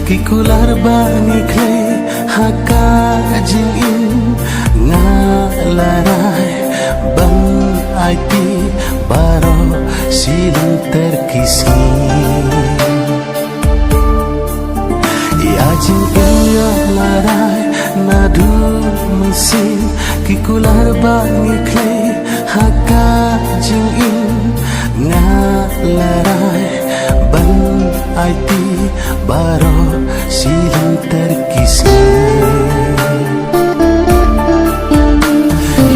Kikular bani clay haka jingin ngalarai bang aiti baro silang terkisi ya jingin ngalarai nadu mesin kikular bani clay haka jingin ngalarai bang aiti baro silang terkisi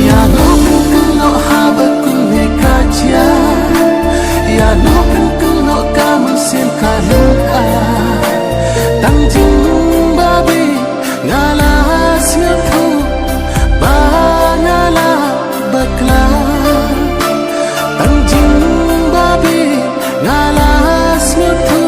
ya nopen kuno habakun hekajia ya nopen kuno kamu sen kaluka tangjing babi ngalas ngaku bangala bakla tangjing babi ngalas ngaku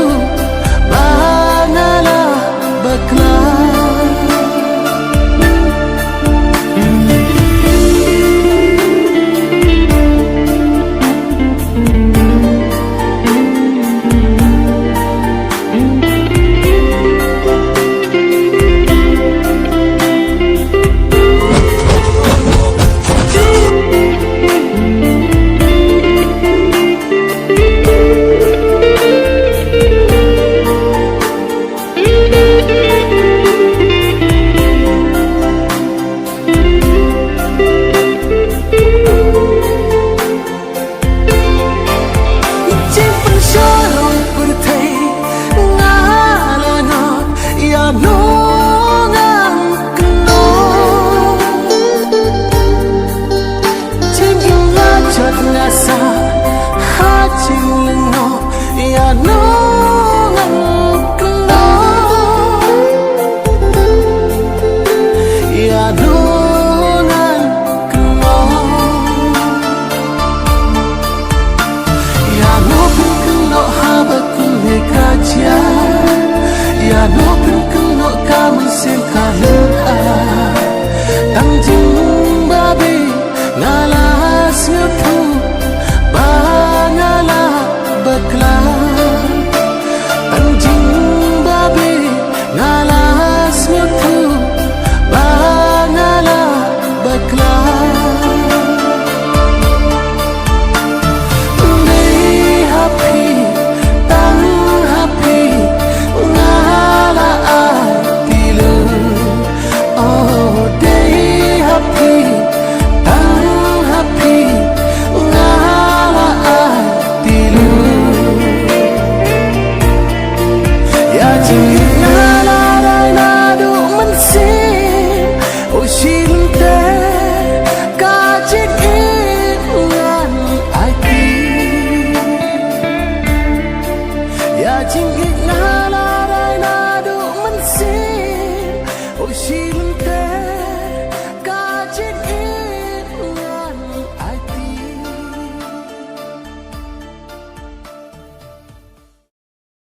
ya no